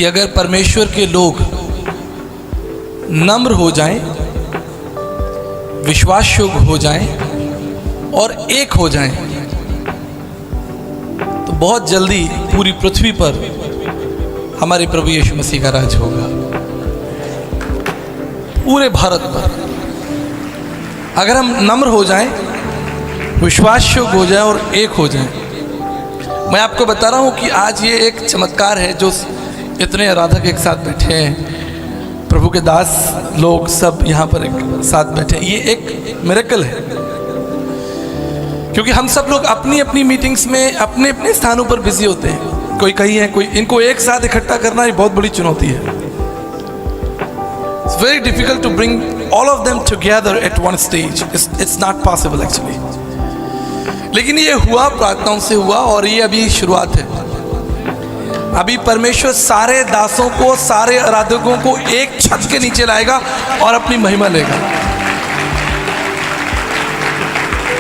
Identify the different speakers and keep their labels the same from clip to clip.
Speaker 1: कि अगर परमेश्वर के लोग नम्र हो जाएं, विश्वास योग्य हो जाएं और एक हो जाएं, तो बहुत जल्दी पूरी पृथ्वी पर हमारे प्रभु यीशु मसीह का राज होगा। पूरे भारत पर अगर हम नम्र हो जाएं, विश्वास योग्य हो जाएं और एक हो जाएं। मैं आपको बता रहा हूं कि आज ये एक चमत्कार है जो इतने आराधक एक साथ बैठे हैं, प्रभु के दास लोग सब यहाँ पर एक साथ बैठे हैं, ये एक मिरेकल है। क्योंकि हम सब लोग अपनी अपनी मीटिंग्स में अपने अपने स्थानों पर बिजी होते हैं। कोई कहीं है, कोई इनको एक साथ इकट्ठा करना ये बहुत बड़ी चुनौती है। It's very difficult to bring all of them together at one stage. It's not possible actually. लेकिन ये हुआ, प्रार्थनाओं से हुआ और ये अभी शुरुआत है। अभी परमेश्वर सारे दासों को, सारे आराधकों को एक छत के नीचे लाएगा और अपनी महिमा लेगा।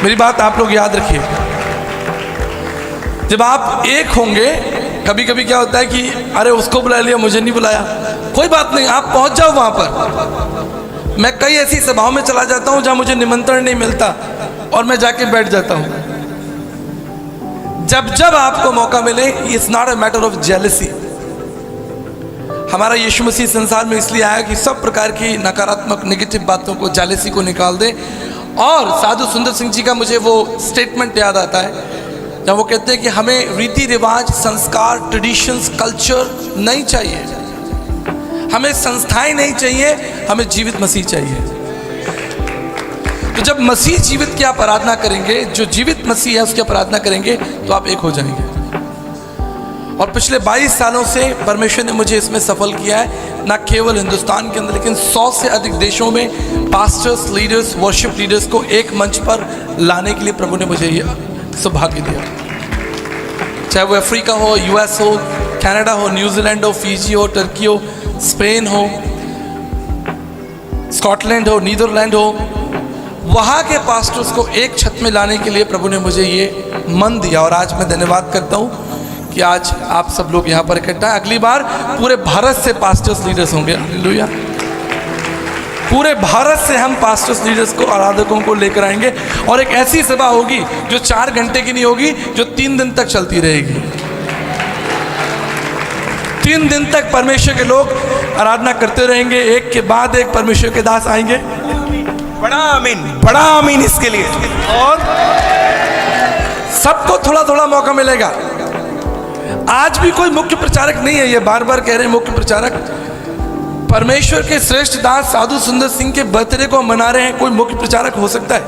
Speaker 1: मेरी बात आप लोग याद रखिए, जब आप एक होंगे, कभी कभी क्या होता है कि अरे उसको बुला लिया, मुझे नहीं बुलाया। कोई बात नहीं, आप पहुंच जाओ वहां पर। मैं कई ऐसी सभाओं में चला जाता हूं जहां मुझे निमंत्रण नहीं मिलता और मैं जाके बैठ जाता हूं। जब जब आपको मौका मिले, it's not a matter of jealousy. हमारा यीशु मसीह संसार में इसलिए आया कि सब प्रकार की नकारात्मक नेगेटिव बातों को, जेलसी को निकाल दे। और साधु सुंदर सिंह जी का मुझे वो स्टेटमेंट याद आता है जब वो कहते हैं कि हमें रीति रिवाज, संस्कार, ट्रेडिशंस, कल्चर नहीं चाहिए, हमें संस्थाएं नहीं चाहिए, हमें जीवित मसीह चाहिए। तो जब मसीह जीवित की आप आराधना करेंगे, जो जीवित मसीह है उसकी आप आराधना करेंगे, तो आप एक हो जाएंगे। और पिछले 22 सालों से परमेश्वर ने मुझे इसमें सफल किया है, न केवल हिंदुस्तान के अंदर लेकिन 100 से अधिक देशों में पास्टर्स, लीडर्स, वर्शिप लीडर्स को एक मंच पर लाने के लिए प्रभु ने मुझे ये सौभाग्य दिया। चाहे वो अफ्रीका हो, यूएस हो, कनाडा हो, न्यूजीलैंड हो, फिजी हो, टर्की हो, स्पेन हो, स्कॉटलैंड हो, नीदरलैंड हो, वहाँ के पास्टर्स को एक छत में लाने के लिए प्रभु ने मुझे ये मन दिया। और आज मैं धन्यवाद करता हूँ कि आज आप सब लोग यहाँ पर इकट्ठा हैं। अगली बार पूरे भारत से पास्टर्स लीडर्स होंगे। हालेलुया। पूरे भारत से हम पास्टर्स लीडर्स को, आराधकों को लेकर आएंगे और एक ऐसी सभा होगी जो 4 घंटे की नहीं होगी, जो 3 दिन तक चलती रहेगी। 3 दिन तक परमेश्वर के लोग आराधना करते रहेंगे, एक के बाद एक परमेश्वर के दास आएंगे।
Speaker 2: बड़ा आमीन, बड़ा आमीन इसके लिए।
Speaker 1: और सबको थोड़ा थोड़ा मौका मिलेगा। आज भी कोई मुख्य प्रचारक नहीं है, ये बार बार कह रहे हैं मुख्य प्रचारक। परमेश्वर के श्रेष्ठ दास साधु सुंदर सिंह के बर्थडे को मना रहे हैं, कोई मुख्य प्रचारक हो सकता है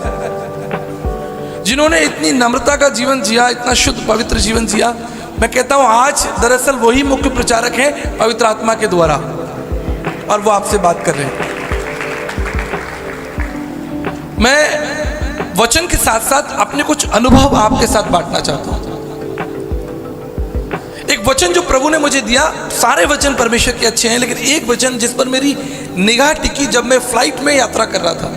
Speaker 1: जिन्होंने इतनी नम्रता का जीवन जिया, इतना शुद्ध पवित्र जीवन जिया। मैं कहता हूं आज दरअसल वही मुख्य प्रचारक हैं पवित्र आत्मा के द्वारा, और वो आपसे बात कर रहे हैं। मैं वचन के साथ साथ अपने कुछ अनुभव आपके साथ बांटना चाहता हूं। एक वचन जो प्रभु ने मुझे दिया, सारे वचन परमेश्वर के अच्छे हैं, लेकिन एक वचन जिस पर मेरी निगाह टिकी जब मैं फ्लाइट में यात्रा कर रहा था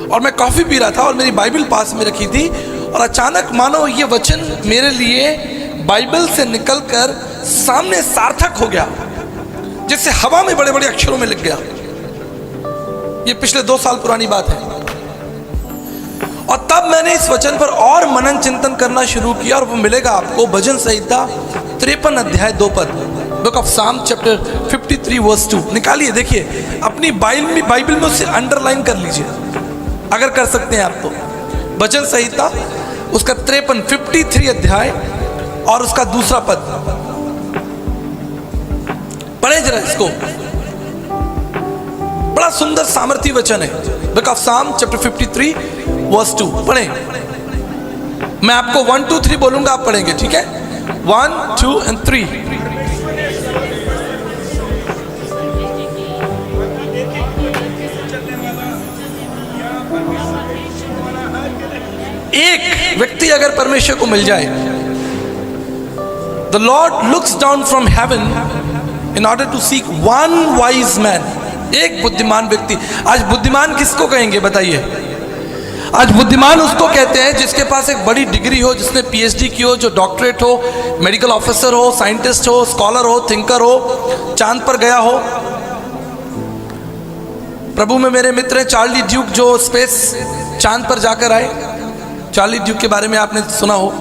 Speaker 1: और मैं कॉफी पी रहा था और मेरी बाइबल पास में रखी थी, और अचानक मानो ये वचन मेरे लिए बाइबल से निकलकर सामने सार्थक हो गया, जैसे हवा में बड़े बड़े अक्षरों में लिख गया। ये पिछले 2 साल पुरानी बात है। और तब मैंने इस वचन पर और मनन चिंतन करना शुरू किया, और वो मिलेगा आपको भजन संहिता 53 अध्याय 2 पद, बुक ऑफ साम चैप्टर 53 वर्स 2। निकालिए, देखिए अपनी बाइबल में उसे अंडरलाइन कर लीजिए अगर कर सकते हैं आप तो। भजन संहिता उसका 53 अध्याय और उसका 2 पद पढ़े जरा इसको। बड़ा सुंदर सामर्थी वचन है। बुक ऑफ साम चैप्टर 53 वर्स 2 पढ़ें। मैं आपको 1 2 3 बोलूंगा, आप पढ़ेंगे, ठीक है? 1 2 and 3। एक व्यक्ति अगर परमेश्वर को मिल जाए, the lord looks down from heaven in order to seek one wise man. एक बुद्धिमान व्यक्ति। आज बुद्धिमान किसको कहेंगे बताइए? आज बुद्धिमान उसको कहते हैं जिसके पास एक बड़ी डिग्री हो, जिसने पीएचडी की हो, जो डॉक्टरेट हो, मेडिकल ऑफिसर हो, साइंटिस्ट हो, स्कॉलर हो, थिंकर हो, चांद पर गया हो। प्रभु में मेरे मित्र हैं चार्ली ड्यूक, जो स्पेस चांद पर जाकर आए। चार्ली ड्यूक के बारे में आपने सुना हो।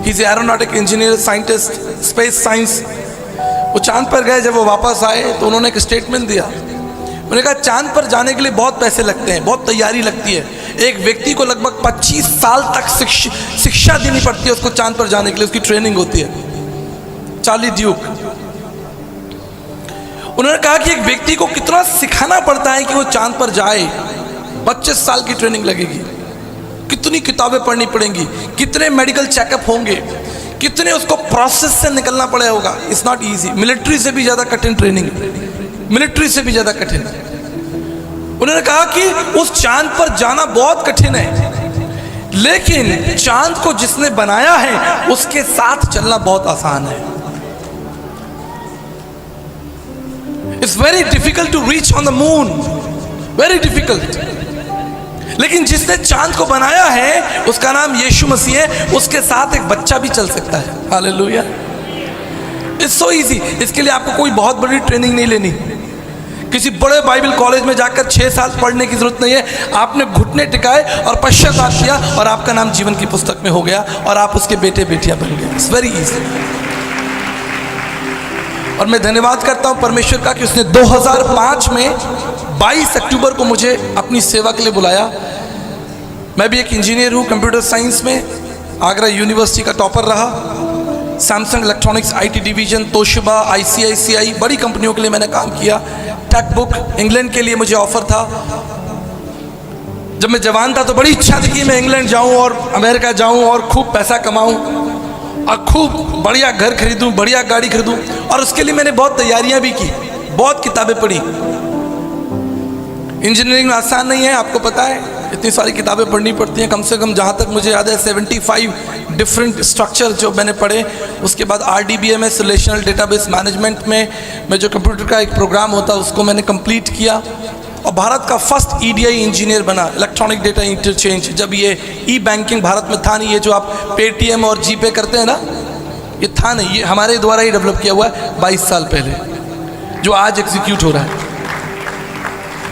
Speaker 1: He is aeronautic engineer, scientist, space science. वो चांद पर गए, जब वो वापस आए तो उन्होंने एक स्टेटमेंट दिया। उन्होंने कहा चांद पर जाने के लिए बहुत पैसे लगते हैं, बहुत तैयारी लगती है। एक व्यक्ति को लगभग 25 साल तक शिक्षा देनी पड़ती है उसको चांद पर जाने के लिए, उसकी ट्रेनिंग होती है। चार्ली ड्यूक उन्होंने कहा कि एक व्यक्ति को कितना सिखाना पड़ता है कि वो चांद पर जाए। 25 साल की ट्रेनिंग लगेगी, कितनी किताबें पढ़नी पड़ेंगी, कितने मेडिकल चेकअप होंगे, कितने उसको प्रोसेस से निकलना पड़े होगा। It's not easy. मिलिट्री से भी ज़्यादा कठिन ट्रेनिंग, मिलिट्री से भी ज़्यादा कठिन। उन्होंने कहा कि उस चांद पर जाना बहुत कठिन है, लेकिन चांद को जिसने बनाया है उसके साथ चलना बहुत आसान है। It's very difficult to reach on the moon, very difficult. लेकिन जिसने चांद को बनाया है उसका नाम यीशु मसीह है, उसके साथ एक बच्चा भी चल सकता है। हालेलुया। It's so easy. इसके लिए आपको कोई बहुत बड़ी ट्रेनिंग नहीं लेनी, किसी बड़े बाइबल कॉलेज में जाकर 6 साल पढ़ने की जरूरत नहीं है। आपने घुटने टिकाए और पश्चाताप किया और आपका नाम जीवन की पुस्तक में हो गया और आप उसके बेटे बेटियां बन गए। It's very easy. और मैं धन्यवाद करता हूं परमेश्वर का कि उसने 2005 में 22 अक्टूबर को मुझे अपनी सेवा के लिए बुलाया। मैं भी एक इंजीनियर हूं कंप्यूटर साइंस में, आगरा यूनिवर्सिटी का टॉपर रहा। Samsung electronics IT division, Toshiba, ICICI, बड़ी कंपनियों के लिए मैंने काम किया। टेक बुक, इंग्लैंड के लिए मुझे ऑफर था। जब मैं जवान था तो बड़ी इच्छा थी कि मैं इंग्लैंड जाऊं और अमेरिका जाऊं और खूब पैसा कमाऊं और खूब बढ़िया घर खरीदूं, बढ़िया गाड़ी खरीदूं। और उसके लिए मैंने बहुत तैयारियां भी की, बहुत किताबें पढ़ी। इंजीनियरिंग आसान नहीं है, आपको पता है, इतनी सारी किताबें पढ़नी पड़ती हैं। कम से कम जहाँ तक मुझे याद है 75 डिफरेंट स्ट्रक्चर जो मैंने पढ़े। उसके बाद RDBMS, रिलेशनल डेटाबेस मैनेजमेंट में मैं जो कंप्यूटर का एक प्रोग्राम होता है उसको मैंने कंप्लीट किया और भारत का फर्स्ट EDI इंजीनियर बना, इलेक्ट्रॉनिक डेटा इंटरचेंज। जब ये ई-बैंकिंग भारत में था नहीं, ये जो आप पेटीएम और जीपे करते हैं ना, ये था नहीं, ये हमारे द्वारा ही डेवलप किया हुआ है 22 साल पहले, जो आज एग्जीक्यूट हो रहा है।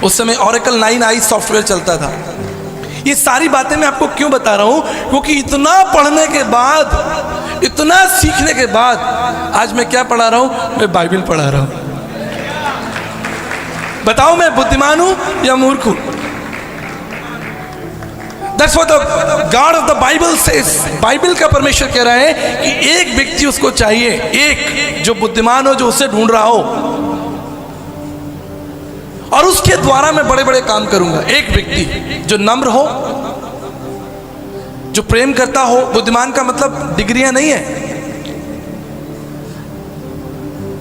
Speaker 1: उस समय Oracle 9i सॉफ्टवेयर चलता था। ये सारी बातें मैं आपको क्यों बता रहा हूं? क्योंकि इतना पढ़ने के बाद, इतना सीखने के बाद आज मैं क्या पढ़ा रहा हूं? मैं बाइबल पढ़ा रहा हूं। बताओ मैं बुद्धिमान हूं या मूर्ख हूं? That's what the God of the Bible says. Bible का परमेश्वर कह रहा है कि एक व्यक्ति उसको चाहिए, एक जो बुद्धिमान हो, जो उसे ढूंढ रहा हो, और उसके द्वारा मैं बड़े बड़े काम करूंगा। एक व्यक्ति जो नम्र हो, जो प्रेम करता हो। बुद्धिमान का मतलब डिग्रियां नहीं है।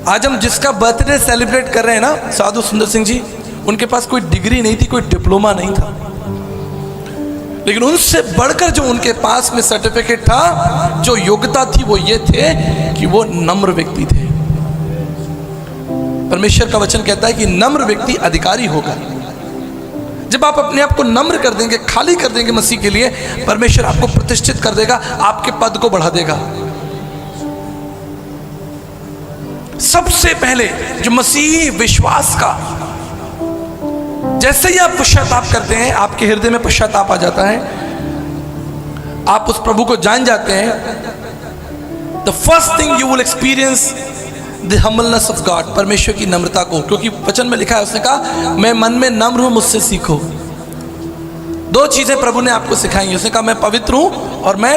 Speaker 1: आज हम जिसका बर्थडे सेलिब्रेट कर रहे हैं ना, साधु सुंदर सिंह जी, उनके पास कोई डिग्री नहीं थी, कोई डिप्लोमा नहीं था, लेकिन उनसे बढ़कर जो उनके पास में सर्टिफिकेट था, जो योग्यता थी, वो ये थे कि वो नम्र व्यक्ति थे। परमेश्वर का वचन कहता है कि नम्र व्यक्ति अधिकारी होगा। जब आप अपने आप को नम्र कर देंगे, खाली कर देंगे मसीह के लिए, परमेश्वर आपको प्रतिष्ठित कर देगा, आपके पद को बढ़ा देगा। सबसे पहले जो मसीही विश्वास का, जैसे ही आप पश्चाताप करते हैं, आपके हृदय में पश्चाताप आ जाता है, आप उस प्रभु को जान जाते हैं, the first thing you will experience the humbleness of God, परमेश्वर की नम्रता को। क्योंकि वचन में लिखा है, उसने कहा मैं मन में नम्र हूं, मुझसे सीखो। 2 चीजें प्रभु ने आपको सिखाई। उसने कहा मैं पवित्र हूं और मैं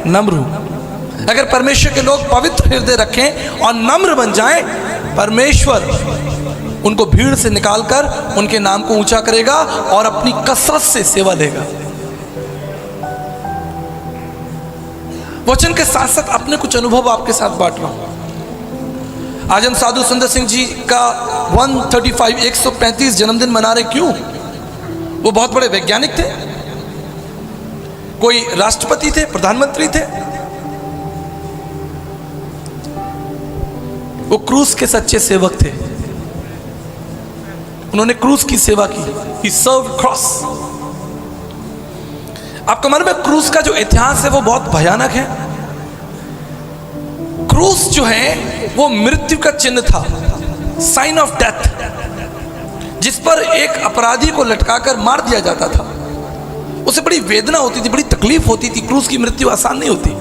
Speaker 1: नम्र हूं। अगर परमेश्वर के लोग पवित्र हृदय रखें और नम्र बन जाएं, परमेश्वर उनको भीड़ से निकालकर उनके नाम को ऊंचा करेगा और अपनी कसरत से सेवा लेगा। वचन के साथ साथ अपने कुछ अनुभव आपके साथ बांट रहा हूं। आज हम साधु सुंदर सिंह जी का 135 जन्मदिन मना रहे। क्यों? वो बहुत बड़े वैज्ञानिक थे, कोई राष्ट्रपति थे, प्रधानमंत्री थे, वो क्रूस के सच्चे सेवक थे। उन्होंने क्रूस की सेवा की। He served cross. आपको मालूम है क्रूस का जो इतिहास है वो बहुत भयानक है। क्रूस जो है वो मृत्यु का चिन्ह था, साइन ऑफ डेथ, जिस पर एक अपराधी को लटकाकर मार दिया जाता था। उसे बड़ी वेदना होती थी, बड़ी तकलीफ होती थी। क्रूस की मृत्यु आसान नहीं होती।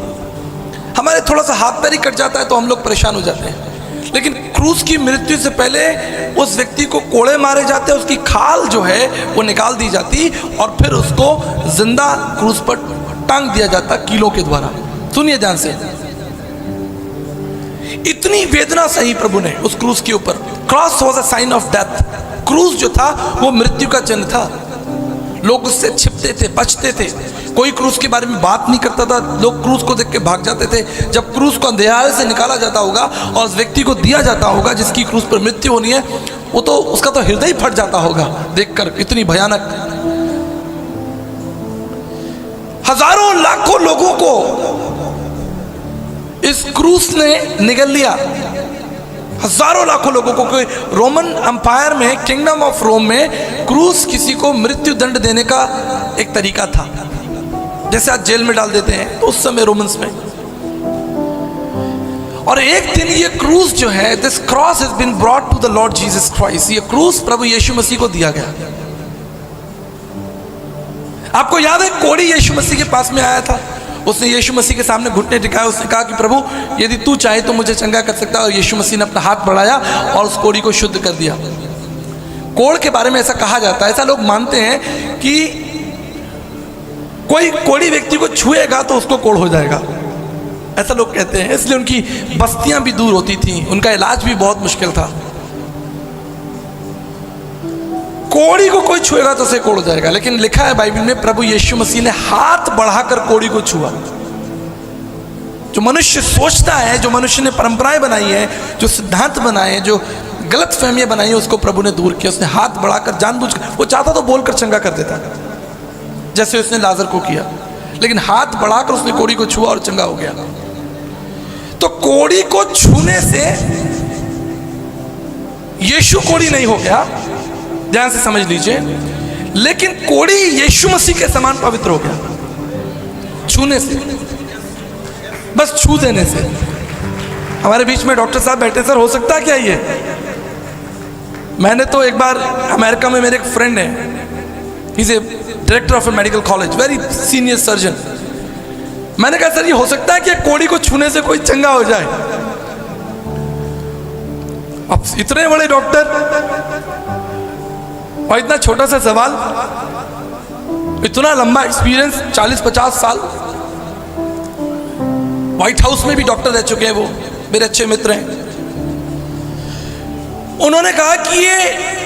Speaker 1: हमारे थोड़ा सा हाथ पैर ही कट जाता है तो हम लोग परेशान हो जाते हैं, लेकिन क्रूस की मृत्यु से पहले उस व्यक्ति को कोड़े मारे जाते, उसकी खाल जो है वो निकाल दी जाती और फिर उसको जिंदा क्रूस पर टांग दिया जाता कीलों के द्वारा। सुनिए ध्यान से, इतनी वेदना सही प्रभु ने उस क्रूस के ऊपर। Cross was a sign of death. क्रूस जो था वो मृत्यु का चिन्ह था। लोग उससे छिपते थे, बचते थे। कोई क्रूस के बारे में बात नहीं करता था। लोग क्रूस को देख के भाग जाते थे। जब क्रूस को अंधेरे से निकाला जाता होगा और उस व्यक्ति को दिया जाता होगा जिसकी क्रूस पर मृत्यु होनी है, वो तो उसका तो हृदय फट जाता होगा देखकर, इतनी भयानक। हजारों लाखों लोगों को इस क्रूस ने निगल लिया। हजारों लाखों लोगों को। रोमन अंपायर में, किंगडम ऑफ रोम में क्रूस किसी को मृत्यु दंड देने का एक तरीका था। जैसे आज जेल में डाल देते हैं तो उस समय रोमन्स में। और एक दिन ये क्रूस जो है, this cross has been brought to the lord Jesus Christ. ये क्रूस प्रभु यीशु मसीह को दिया गया। आपको याद है कोढ़ी यीशु मसीह के पास में आया था। उसने यीशु मसीह के सामने घुटने टिकाए। उसने कहा कि प्रभु यदि तू चाहे तो मुझे चंगा कर सकता है। और यीशु मसीह ने अपना हाथ बढ़ाया और उस कोढ़ी को शुद्ध कर दिया। कोढ़ के बारे में ऐसा कहा जाता है, ऐसा लोग मानते हैं कि कोई कोढ़ी व्यक्ति को छुएगा तो उसको कोढ़ हो जाएगा, ऐसा लोग कहते हैं। इसलिए उनकी बस्तियां भी दूर होती थी, उनका इलाज भी बहुत मुश्किल था। कोढ़ी को कोई छुएगा तो उसे कोढ़ हो जाएगा। लेकिन लिखा है बाइबल में, प्रभु यीशु मसीह ने हाथ बढ़ाकर कोढ़ी को छुआ। जो मनुष्य सोचता है, जो मनुष्य ने परंपराएं बनाई है, जो सिद्धांत बनाए हैं, जो गलत फहमियां बनाई है, उसको प्रभु ने दूर किया। उसने हाथ बढ़ाकर जानबूझकर, वो चाहता तो बोलकर चंगा कर देता जैसे उसने लाजर को किया, लेकिन हाथ बढ़ाकर उसने कोढ़ी को छुआ और चंगा हो गया। तो कोढ़ी को छूने से यीशु कोढ़ी नहीं हो गया, ध्यान से समझ लीजिए, लेकिन कोढ़ी यीशु मसीह के समान पवित्र हो गया छूने से, बस छू देने से। हमारे बीच में डॉक्टर साहब बैठे, सर हो सकता है क्या ये? मैंने तो एक बार अमेरिका में, मेरे एक फ्रेंड है, he is a director of A medical college, very senior surgeon. मैंने कहा सर ये हो सकता है कि कोढ़ी को छूने से कोई चंगा हो जाए? अब इतने बड़े डॉक्टर और इतना छोटा सा सवाल, इतना लंबा एक्सपीरियंस, 40-50 साल। व्हाइट हाउस में भी डॉक्टर रह चुके हैं, वो मेरे अच्छे मित्र हैं। उन्होंने कहा कि ये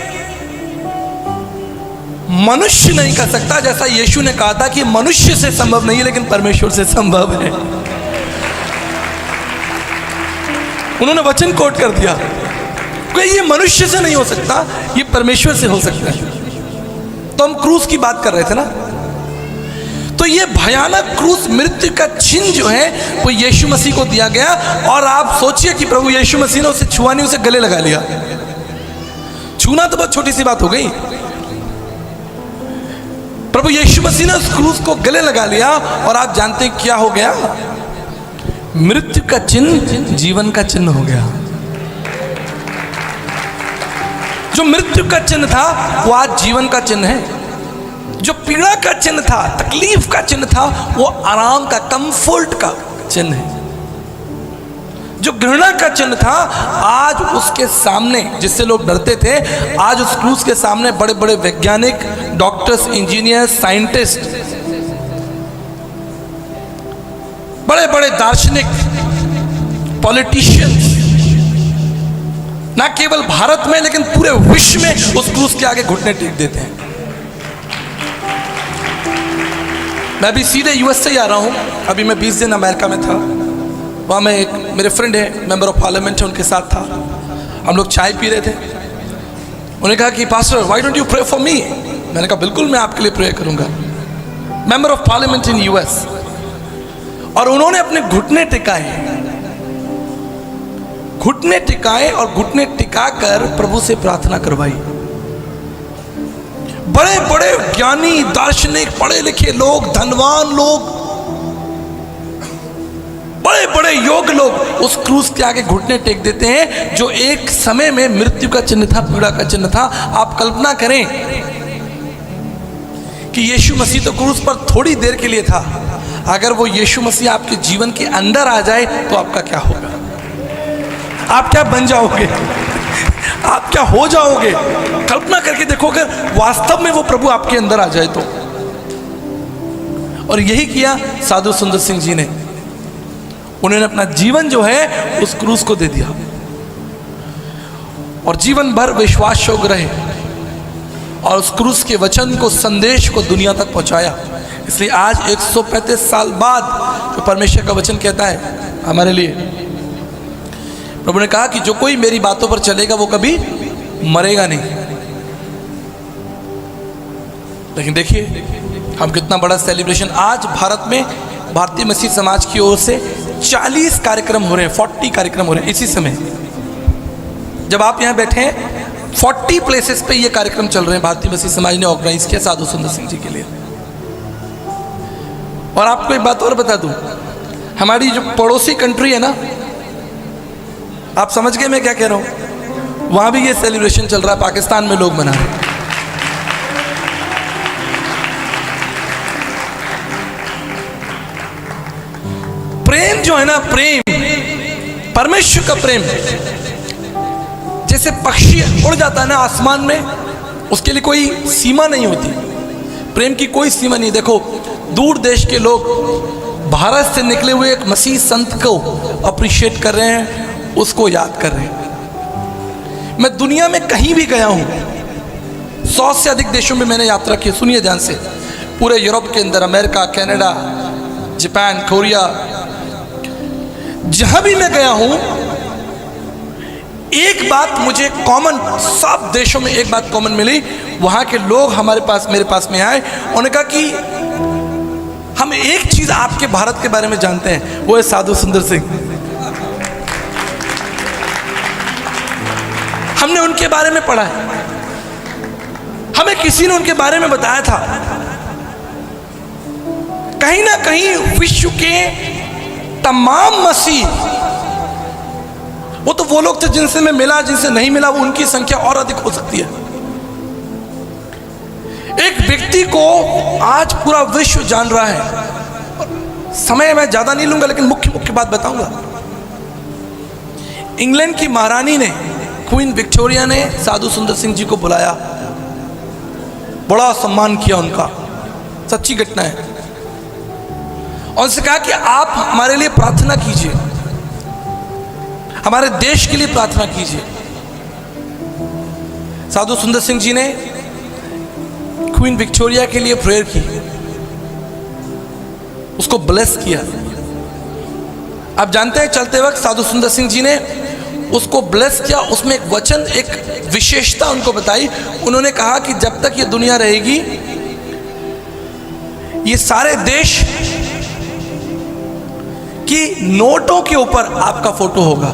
Speaker 1: मनुष्य नहीं कर सकता, जैसा यीशु ने कहा था कि मनुष्य से संभव नहीं है लेकिन परमेश्वर से संभव है। उन्होंने वचन कोट कर दिया कि ये मनुष्य से नहीं हो सकता, ये परमेश्वर से हो सकता है। तो हम क्रूस की बात कर रहे थे ना, तो ये भयानक क्रूस, मृत्यु का चिन्ह जो है वो यीशु मसीह को दिया गया। और आप सोचिए कि प्रभु यीशु मसीह ने उसे छुआ नहीं, उसे गले लगा लिया। छूना तो बहुत छोटी सी बात हो गई, प्रभु यीशु मसीह ने उस क्रूस को गले लगा लिया। और आप जानते हैं क्या हो गया? मृत्यु का चिन्ह जीवन का चिन्ह हो गया। जो मृत्यु का चिन्ह था वो आज जीवन का चिन्ह है। जो पीड़ा का चिन्ह था, तकलीफ का चिन्ह था, वो आराम का, कंफर्ट का चिन्ह है। जो घृणा का चिन्ह था, आज उसके सामने, जिससे लोग डरते थे, आज उस क्रूस के सामने बड़े बड़े वैज्ञानिक, डॉक्टर्स, इंजीनियर्स, साइंटिस्ट, बड़े बड़े दार्शनिक, पॉलिटिशियंस, ना केवल भारत में लेकिन पूरे विश्व में उस क्रूस के आगे घुटने टेक देते हैं। मैं अभी सीधे यूएस से ही आ रहा हूं। अभी मैं 20 दिन अमेरिका में था। वहाँ मैं एक, मेरे फ्रेंड है, मेंबर ऑफ पार्लियामेंट है, उनके साथ था। हम लोग चाय पी रहे थे। उन्होंने कहा कि pastor why don't you pray for me? मैंने कहा बिल्कुल मैं आपके लिए प्रे करूंगा। Member of parliament in US. और उन्होंने अपने घुटने टिकाए और घुटने टिकाकर प्रभु से प्रार्थना करवाई। बड़े बड़े ज्ञानी, दार्शनिक, पढ़े लिखे लोग, धनवान लोग, बड़े बड़े योग लोग उस क्रूस के आगे घुटने टेक देते हैं, जो एक समय में मृत्यु का चिन्ह था, पीड़ा का चिन्ह था। आप कल्पना करें कि यीशु मसीह तो क्रूस पर थोड़ी देर के लिए था, अगर वो यीशु मसीह आपके जीवन के अंदर आ जाए तो आपका क्या होगा? आप क्या बन जाओगे? आप क्या हो जाओगे? कल्पना करके देखो, अगर वास्तव में वो प्रभु आपके अंदर आ जाए तो। और यही किया साधु सुंदर सिंह जी ने। उन्होंने अपना जीवन जो है उस क्रूस को दे दिया और जीवन भर विश्वास योग्य रहे और उस क्रूस के वचन को, संदेश को दुनिया तक पहुंचाया। इसलिए आज 135 साल बाद जो परमेश्वर का वचन कहता है हमारे लिए, प्रभु ने कहा कि जो कोई मेरी बातों पर चलेगा वो कभी मरेगा नहीं। लेकिन देखिए हम कितना बड़ा सेलिब्रेशन आज भारत में भारतीय मसीह समाज की ओर से 40 कार्यक्रम हो रहे हैं, 40 कार्यक्रम हो रहे हैं इसी समय। जब आप यहाँ बैठे हैं 40 प्लेसेस पे ये कार्यक्रम चल रहे हैं, भारतीय मसीह समाज ने ऑर्गेनाइज किया साधु सुंदर सिंह जी के लिए। और आपको एक बात और बता दूं, हमारी जो पड़ोसी कंट्री है ना, आप समझ गए मैं क्या कह रहा हूं, वहां भी ये सेलिब्रेशन चल रहा है, पाकिस्तान में लोग मना रहे हैं। प्रेम जो है ना, प्रेम, परमेश्वर का प्रेम, जैसे पक्षी उड़ जाता है ना आसमान में, उसके लिए कोई सीमा नहीं होती, प्रेम की कोई सीमा नहीं। देखो दूर देश के लोग भारत से निकले हुए एक मसीह संत को अप्रिशिएट कर रहे हैं, उसको याद कर रहे हैं। मैं दुनिया में कहीं भी गया हूं, 100 से अधिक देशों में मैंने यात्रा की, सुनिए ध्यान से, पूरे यूरोप के अंदर, अमेरिका, कनाडा, जापान, कोरिया, जहां भी मैं गया हूं, एक बात मुझे कॉमन, सब देशों में एक बात कॉमन मिली। वहां के लोग हमारे पास, मेरे पास में आए, उन्होंने कहा कि हम एक चीज आपके भारत के बारे में जानते हैं, वो है साधु सुंदर सिंह। हमने उनके बारे में पढ़ा है, हमें किसी ने उनके बारे में बताया था। कहीं ना कहीं विश्व के तमाम मसीह, वो तो वो लोग थे जिनसे मैं मिला, जिनसे नहीं मिला, वो उनकी संख्या और अधिक हो सकती है। एक व्यक्ति को आज पूरा विश्व जान रहा है। समय मैं ज्यादा नहीं लूंगा, लेकिन मुख्य मुख्य बात बताऊंगा। इंग्लैंड की महारानी ने, क्वीन विक्टोरिया ने साधु सुंदर सिंह जी को बुलाया, बड़ा सम्मान किया उनका, सच्ची घटना है, और उनसे कहा कि आप हमारे लिए प्रार्थना कीजिए, हमारे देश के लिए प्रार्थना कीजिए। साधु सुंदर सिंह जी ने क्वीन विक्टोरिया के लिए प्रेयर की, उसको ब्लेस किया। आप जानते हैं चलते वक्त साधु सुंदर सिंह जी ने उसको ब्लेस किया, उसमें एक वचन, एक विशेषता उनको बताई। उन्होंने कहा कि जब तक ये दुनिया रहेगी, ये सारे देश की नोटों के ऊपर आपका फोटो होगा।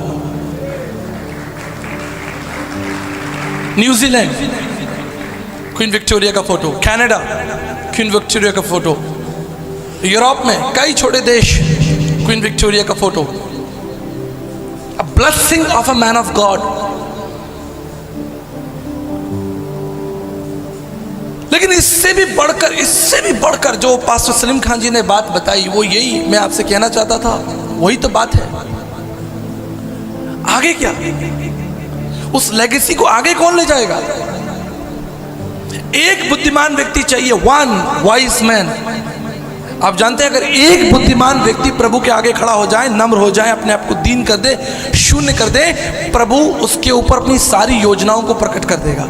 Speaker 1: न्यूजीलैंड, क्वीन विक्टोरिया का फोटो, कनाडा, क्वीन विक्टोरिया का फोटो, यूरोप में कई छोटे देश, क्वीन विक्टोरिया का photo. A blessing of a man of God. लेकिन इससे भी बढ़कर जो पास्टर सलीम खान जी ने बात बताई, वो यही मैं आपसे कहना चाहता था, वही तो बात है। आगे क्या, उस लेगेसी को आगे कौन ले जाएगा? एक बुद्धिमान व्यक्ति चाहिए, वन वाइज मैन। आप जानते हैं, अगर एक बुद्धिमान व्यक्ति प्रभु के आगे खड़ा हो जाए, नम्र हो जाए, अपने आप को दीन कर दे, शून्य कर दे, प्रभु उसके ऊपर अपनी सारी योजनाओं को प्रकट कर देगा।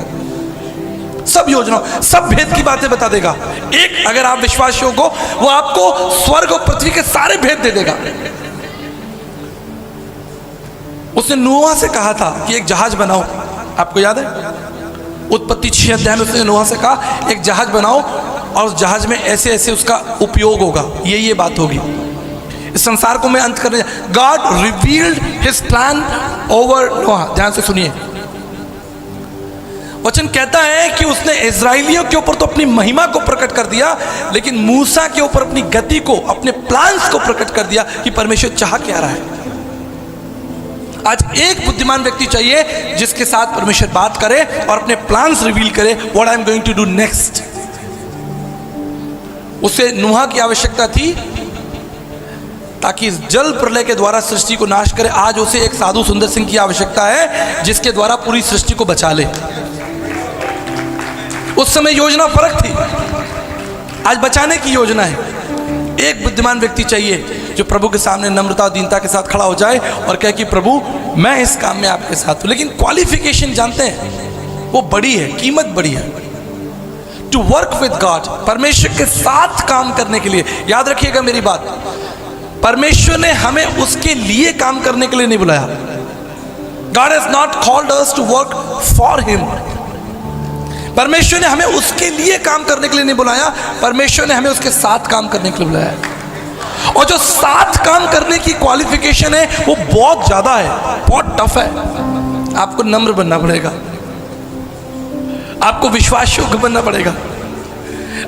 Speaker 1: सब योजनाओं, सब भेद की बातें बता देगा। एक अगर आप विश्वासियों को, वो आपको स्वर्ग और पृथ्वी के सारे भेद दे देगा। उसने नूह से कहा था कि एक जहाज बनाओ, आपको याद है? उत्पत्ति 6 अध्याय में उसने नूह से कहा एक जहाज बनाओ, और उस जहाज में ऐसे ऐसे उसका उपयोग होगा, ये बात होगी, इस संसार को मैं अंत करने। God revealed his plan over Noh. ध्यान से सुनिए, वचन कहता है कि उसने इजराइलियों के ऊपर तो अपनी महिमा को प्रकट कर दिया, लेकिन मूसा के ऊपर अपनी गति को, अपने प्लान्स को प्रकट कर दिया कि परमेश्वर चाह क्या रहा है। आज एक बुद्धिमान व्यक्ति चाहिए जिसके साथ परमेश्वर बात करे और अपने प्लान्स रिवील करे, what I am going to do next. उसे नूह की आवश्यकता थी ताकि इस जल प्रलय के द्वारा सृष्टि को नाश करे। आज उसे एक साधु सुंदर सिंह की आवश्यकता है जिसके द्वारा पूरी सृष्टि को बचा ले। उस समय योजना फर्क थी, आज बचाने की योजना है। एक बुद्धिमान व्यक्ति चाहिए जो प्रभु के सामने नम्रता और दीनता के साथ खड़ा हो जाए और कहे कि प्रभु मैं इस काम में आपके साथ हूं। लेकिन क्वालिफिकेशन जानते हैं वो बड़ी है, कीमत बड़ी है। टू वर्क विद गॉड, परमेश्वर के साथ काम करने के लिए, याद रखिएगा मेरी बात, परमेश्वर ने हमें उसके लिए काम करने के लिए नहीं बुलाया। God has not called us to work for him. परमेश्वर ने हमें उसके लिए काम करने के लिए नहीं बुलाया, परमेश्वर ने हमें उसके साथ काम करने के लिए बुलाया। और जो साथ काम करने की क्वालिफिकेशन है वो बहुत ज्यादा है, बहुत टफ है। आपको नम्र बनना पड़ेगा, आपको विश्वास योग्य बनना पड़ेगा।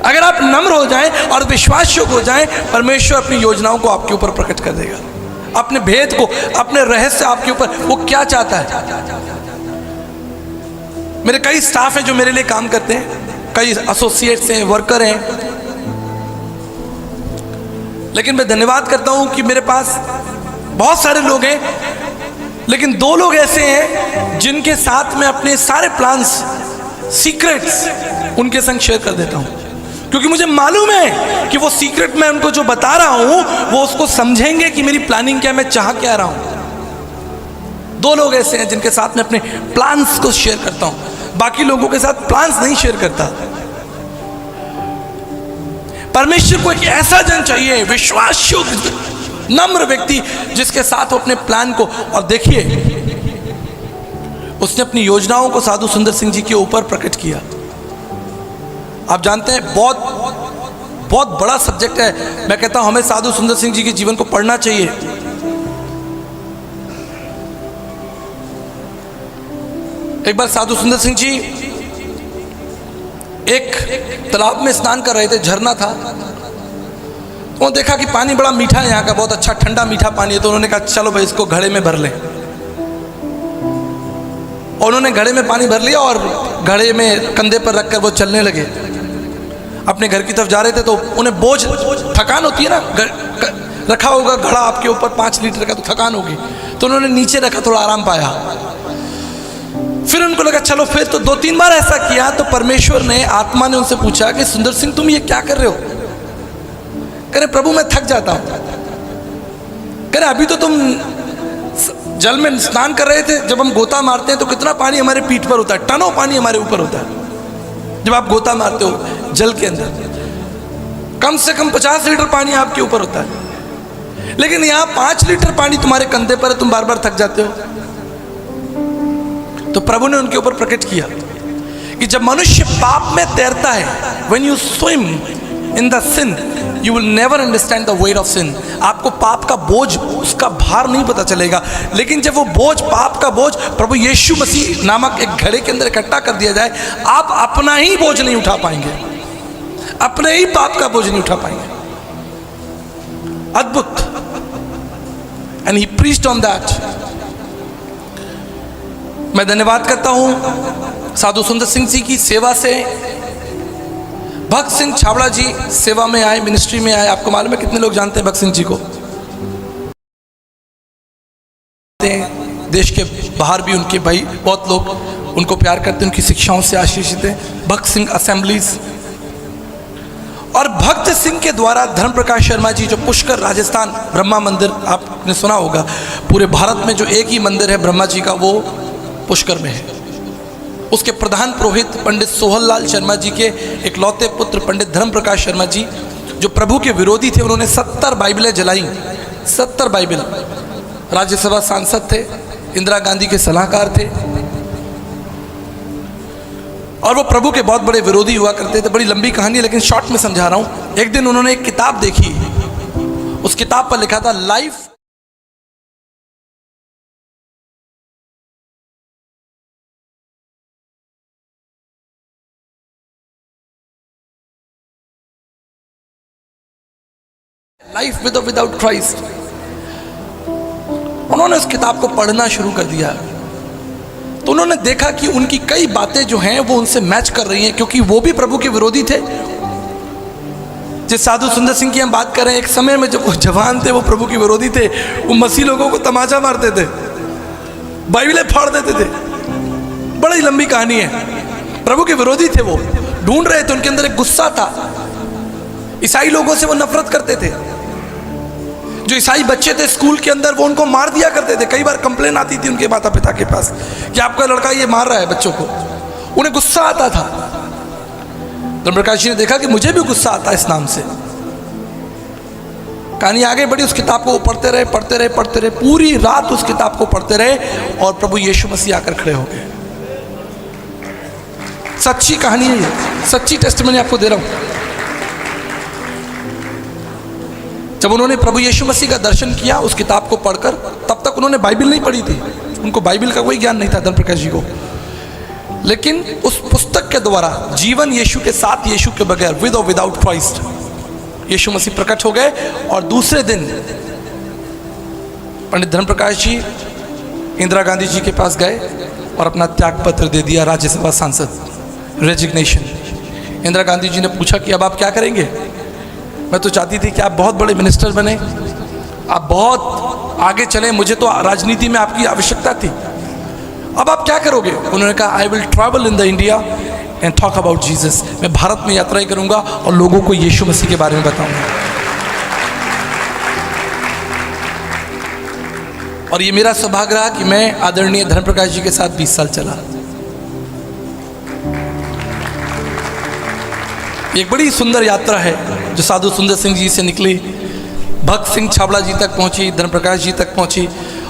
Speaker 1: अगर आप नम्र हो जाएं और विश्वास योग्य हो जाएं, परमेश्वर अपनी योजनाओं को आपके ऊपर प्रकट कर देगा, अपने भेद को, अपने रहस्य आपके ऊपर, वो क्या चाहता है। मेरे कई स्टाफ हैं जो मेरे लिए काम करते हैं, कई एसोसिएट्स हैं, वर्कर हैं, लेकिन मैं धन्यवाद करता हूं कि मेरे पास बहुत सारे लोग हैं, लेकिन 2 लोग ऐसे हैं जिनके साथ मैं अपने सारे प्लान्स, सीक्रेट्स उनके संग शेयर कर देता हूं, क्योंकि मुझे मालूम है कि वो सीक्रेट मैं उनको जो बता रहा हूं वो उसको समझेंगे कि मेरी प्लानिंग क्या, मैं चाह क्या रहा हूं। 2 लोग ऐसे हैं जिनके साथ मैं अपने प्लान्स को शेयर करता हूं, बाकी लोगों के साथ प्लान्स नहीं शेयर करता। परमेश्वर को एक ऐसा जन चाहिए, विश्वास योग्य नम्र व्यक्ति, जिसके साथ वो अपने प्लान को, और देखिए उसने अपनी योजनाओं को साधु सुंदर सिंह जी के ऊपर प्रकट किया। आप जानते हैं बहुत बड़ा सब्जेक्ट है। मैं कहता हूं हमें साधु सुंदर सिंह जी के जीवन को पढ़ना चाहिए। एक बार साधु सुंदर सिंह जी एक तालाब में स्नान कर रहे थे, झरना था, तो देखा कि पानी बड़ा मीठा है, यहाँ का बहुत अच्छा ठंडा मीठा पानी है। तो उन्होंने कहा चलो भाई इसको घड़े में भर लें। और उन्होंने घड़े में पानी भर लिया और घड़े में कंधे पर रखकर वो चलने लगे। अपने घर की तरफ जा रहे थे तो उन्हें बोझ, थकान होती है ना, रखा होगा घड़ा आपके ऊपर 5 लीटर का, तो थकान होगी, तो उन्होंने नीचे रखा, थोड़ा आराम पाया। फिर उनको लगा चलो, फिर तो 2-3 बार ऐसा किया तो परमेश्वर ने, आत्मा ने उनसे पूछा कि सुंदर सिंह तुम ये क्या कर रहे हो? कह रहे प्रभु मैं थक जाता हूं। कह रहे अभी तो तुम जल में स्नान कर रहे थे, जब हम गोता मारते हैं तो कितना पानी हमारे पीठ पर होता है, टनों पानी हमारे ऊपर होता है। जब आप गोता मारते हो जल के अंदर कम से कम 50 लीटर पानी आपके ऊपर होता है, लेकिन यहाँ 5 लीटर पानी तुम्हारे कंधे पर है, तुम बार बार थक जाते हो। तो प्रभु ने उनके ऊपर प्रकट किया कि जब मनुष्य पाप में तैरता है, when you swim in the sin, you will never understand the weight of sin। आपको पाप का बोझ, उसका भार नहीं पता चलेगा। लेकिन जब वो बोझ, पाप का बोझ प्रभु यीशु मसीह नामक एक घड़े के अंदर इकट्ठा कर दिया जाए, आप अपना ही बोझ नहीं उठा पाएंगे, अपने ही पाप का बोझ नहीं उठा पाएंगे। अद्भुत। And he preached on that. मैं धन्यवाद करता हूं साधु सुंदर सिंह जी की सेवा से। भक्त सिंह छाबड़ा जी सेवा में आए, मिनिस्ट्री में आए। आपको मालूम है कितने लोग जानते हैं भक्त सिंह जी को? देश के बाहर भी उनके भाई बहुत लोग उनको प्यार करते हैं, उनकी शिक्षाओं से आशीषित हैं। भक्त सिंह असेंबलीज। और भक्त सिंह के द्वारा धर्म प्रकाश शर्मा जी जो पुष्कर राजस्थान ब्रह्मा मंदिर आपने सुना होगा, पूरे भारत में जो एक ही मंदिर है ब्रह्मा जी का वो पुष्कर में है। उसके प्रधान पुरोहित पंडित सोहनलाल शर्मा जी के इकलौते पुत्र पंडित धर्म प्रकाश शर्मा जी जो प्रभु के विरोधी थे, उन्होंने 70 बाइबलें जलाई। 70 बाइबल। राज्यसभा सांसद थे, इंदिरा गांधी के सलाहकार थे, और वो प्रभु के बहुत बड़े विरोधी हुआ करते थे। बड़ी लंबी कहानी है लेकिन शॉर्ट में समझा रहा हूं। एक दिन उन्होंने एक किताब देखी, उस किताब पर लिखा था लाइफ लाइफ विद और विदाउट क्राइस्ट। उन्होंने उस किताब को पढ़ना शुरू कर दिया तो उन्होंने देखा कि उनकी कई बातें जो हैं वो उनसे मैच कर रही हैं, क्योंकि वो भी प्रभु के विरोधी थे। जिस साधु सुंदर सिंह की हम बात करें, एक समय में जब वो जवान थे वो प्रभु के विरोधी थे, वो मसीह लोगों को तमाचा मारते थे, बाइबलें फाड़ देते थे। बड़ी लंबी कहानी है। प्रभु के विरोधी थे, वो ढूंढ रहे थे, उनके अंदर एक गुस्सा था। ईसाई लोगों से वो नफरत करते थे। जो ईसाई बच्चे थे स्कूल के अंदर, वो उनको मार दिया करते थे। कई बार कंप्लेन आती थी उनके माता पिता के पास कि आपका लड़का ये मार रहा है बच्चों को। उन्हें गुस्सा आता था। धर्मप्रकाश जी ने देखा कि मुझे भी गुस्सा आता है इस नाम से। कहानी आगे बढ़ी, उस किताब को पढ़ते रहे पढ़ते रहे पढ़ते रहे, पूरी रात उस किताब को पढ़ते रहे और प्रभु यीशु मसीह आकर खड़े हो गए। सच्ची कहानी है ये, सच्ची टेस्टिमनी आपको दे रहा हूं। जब उन्होंने प्रभु यीशु मसीह का दर्शन किया उस किताब को पढ़कर, तब तक उन्होंने बाइबल नहीं पढ़ी थी, उनको बाइबल का कोई ज्ञान नहीं था धर्मप्रकाश जी को। लेकिन उस पुस्तक के द्वारा जीवन यीशु के साथ, यीशु के बगैर, विद और विदाउट क्राइस्ट, यीशु मसीह प्रकट हो गए। और दूसरे दिन पंडित धर्मप्रकाश जी इंदिरा गांधी जी के पास गए और अपना त्याग पत्र दे दिया, राज्यसभा सांसद, रेजिग्नेशन। इंदिरा गांधी जी ने पूछा कि अब आप क्या करेंगे? मैं तो चाहती थी कि आप बहुत बड़े मिनिस्टर बने, आप बहुत आगे चले, मुझे तो राजनीति में आपकी आवश्यकता थी, अब आप क्या करोगे? उन्होंने कहा I will travel in the India and talk about Jesus. मैं भारत में यात्राएं करूंगा और लोगों को यीशु मसीह के बारे में बताऊंगा। और ये मेरा सौभाग्य रहा कि मैं आदरणीय धर्मप्रकाश जी के साथ 20 साल चला। एक बड़ी सुंदर यात्रा है जो साधु सुंदर सिंह जी से निकली, भक्त सिंह छाबड़ा जी तक पहुंची, धर्मप्रकाश जी तक पहुंची,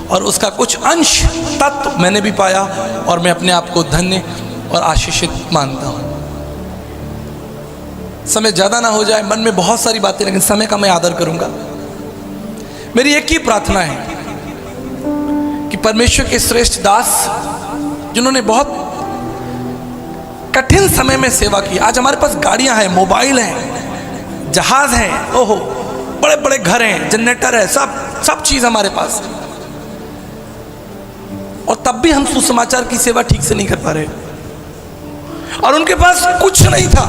Speaker 1: और उसका कुछ अंश तत्व मैंने भी पाया और मैं अपने आप को धन्य और आशीषित मानता हूं। समय ज़्यादा ना हो जाए, मन में बहुत सारी बातें, लेकिन समय का मैं आदर करूंगा। मेरी एक ही प्रार्थना है कि परमेश्वर के श्रेष्ठ दास जिन्होंने बहुत कठिन समय में सेवा की, आज हमारे पास गाड़ियां हैं, मोबाइल हैं, जहाज हैं, ओहो बड़े बड़े घर हैं, जनरेटर है, सब चीज हमारे पास, और तब भी हम सुसमाचार की सेवा ठीक से नहीं कर पा रहे। और उनके पास कुछ नहीं था,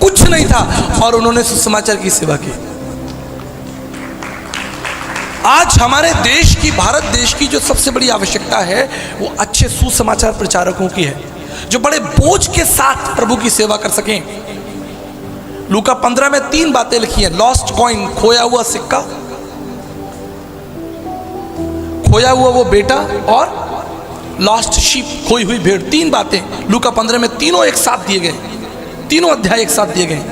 Speaker 1: कुछ नहीं था, और उन्होंने सुसमाचार की सेवा की। आज हमारे देश की, भारत देश की जो सबसे बड़ी आवश्यकता है वो अच्छे सुसमाचार प्रचारकों की है, जो बड़े बोझ के साथ प्रभु की सेवा कर सकें। लूका 15 में 3 बातें लिखी हैं, लॉस्ट कॉइन, खोया हुआ सिक्का, खोया हुआ वो बेटा, और लॉस्ट शीप, खोई हुई भेड़। 3 बातें लूका 15 में, तीनों एक साथ दिए गए, तीनों अध्याय एक साथ दिए गए।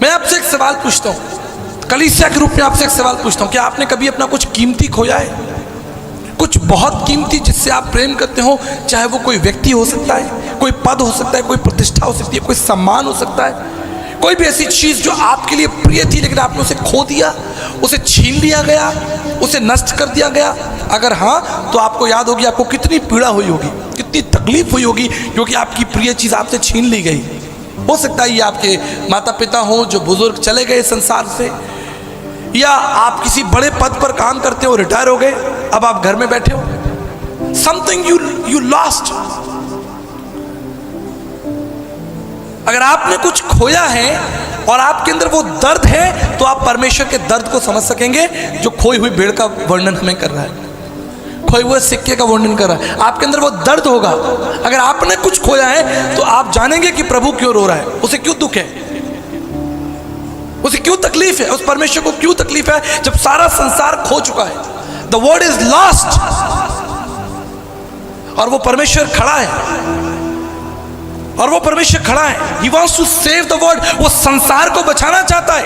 Speaker 1: मैं आपसे एक सवाल पूछता हूं, कलीसिया के रूप में आपसे एक सवाल पूछता हूं, क्या आपने कभी अपना कुछ कीमती खोया है? कुछ बहुत कीमती जिससे आप प्रेम करते हो, चाहे वो कोई व्यक्ति हो सकता है, कोई पद हो सकता है, कोई प्रतिष्ठा हो सकती है, कोई सम्मान हो सकता है, कोई भी ऐसी चीज जो आपके लिए प्रिय थी लेकिन आपने उसे खो दिया, उसे छीन लिया गया, उसे नष्ट कर दिया गया। अगर हाँ, तो आपको याद होगी आपको कितनी पीड़ा हुई होगी, कितनी तकलीफ हुई होगी, क्योंकि आपकी प्रिय चीज आपसे छीन ली गई। हो सकता है ये आपके माता पिता हो जो बुजुर्ग चले गए संसार से, या आप किसी बड़े पद पर काम करते हो, रिटायर हो गए, अब आप घर में बैठे हो, समथिंग यू लॉस्ट। अगर आपने कुछ खोया है और आपके अंदर वो दर्द है, तो आप परमेश्वर के दर्द को समझ सकेंगे जो खोई हुई भेड़ का वर्णन हमें कर रहा है, खोए हुए सिक्के का वर्णन कर रहा है। आपके अंदर वो दर्द होगा। अगर आपने कुछ खोया है तो आप जानेंगे कि प्रभु क्यों रो रहा है, उसे क्यों दुख है, उसे क्यों तकलीफ है, उस परमेश्वर को क्यों तकलीफ है जब सारा संसार खो चुका है। द वर्ड इज लॉस्ट, और वो परमेश्वर खड़ा है, और वो परमेश्वर खड़ा है। He wants to save the world, वो संसार को बचाना चाहता है,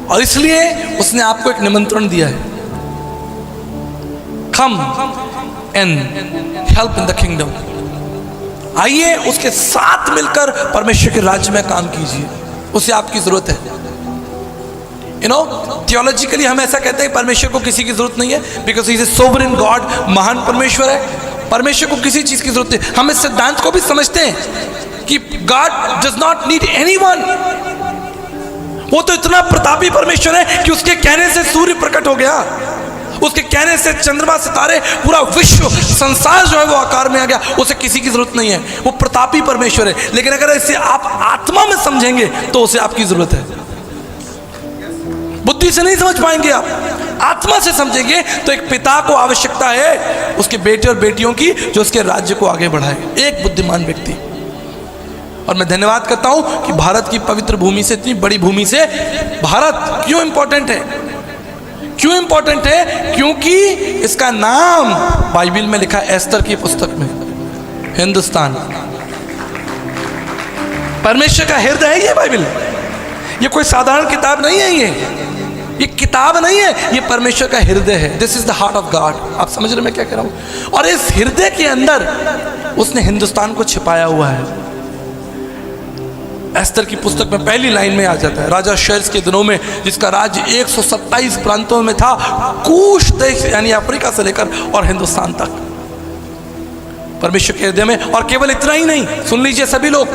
Speaker 1: और इसलिए उसने आपको एक निमंत्रण दिया है, come and help in the kingdom. आइए उसके साथ मिलकर परमेश्वर के राज्य में काम कीजिए, उसे आपकी जरूरत है। यू नो, थियोलॉजिकली हम ऐसा कहते हैं परमेश्वर को किसी की जरूरत नहीं है, because he is a sovereign God, महान परमेश्वर है, परमेश्वर को किसी चीज की जरूरत नहीं। हम इस सिद्धांत को भी समझते हैं कि God does not need anyone. वो तो इतना प्रतापी परमेश्वर है कि उसके कहने से सूर्य प्रकट हो गया, उसके कहने से चंद्रमा सितारे पूरा विश्व संसार जो है वो आकार में आ गया। उसे किसी की जरूरत नहीं है, वो प्रतापी परमेश्वर है। लेकिन अगर इसे आप आत्मा में समझेंगे तो उसे आपकी जरूरत है। बुद्धि से नहीं समझ पाएंगे आप, आत्मा से समझेंगे तो एक पिता को आवश्यकता है उसके बेटे और बेटियों की जो उसके राज्य को आगे बढ़ाए, एक बुद्धिमान व्यक्ति। और मैं धन्यवाद करता हूं कि भारत की पवित्र भूमि से, इतनी बड़ी भूमि से भारत क्यों इंपॉर्टेंट है? क्यों इंपॉर्टेंट है? क्योंकि इसका नाम बाइबल में लिखा है, एस्तर की पुस्तक में, हिंदुस्तान। परमेश्वर का हृदय है ये बाइबल, ये कोई साधारण किताब नहीं है, ये किताब नहीं है, ये परमेश्वर का हृदय है। This is the heart of God. आप समझ रहे मैं क्या कह रहा हूं? और इस हृदय के अंदर उसने हिंदुस्तान को छिपाया हुआ है। एस्तर की पुस्तक में पहली लाइन में आ जाता है, राजा शेर्स के दिनों में जिसका राज्य 127 प्रांतों में था, कूश देश यानी अफ्रीका से लेकर और हिंदुस्तान तक, परमेश्वर के हृदय में। और केवल इतना ही नहीं, सुन लीजिए सभी लोग,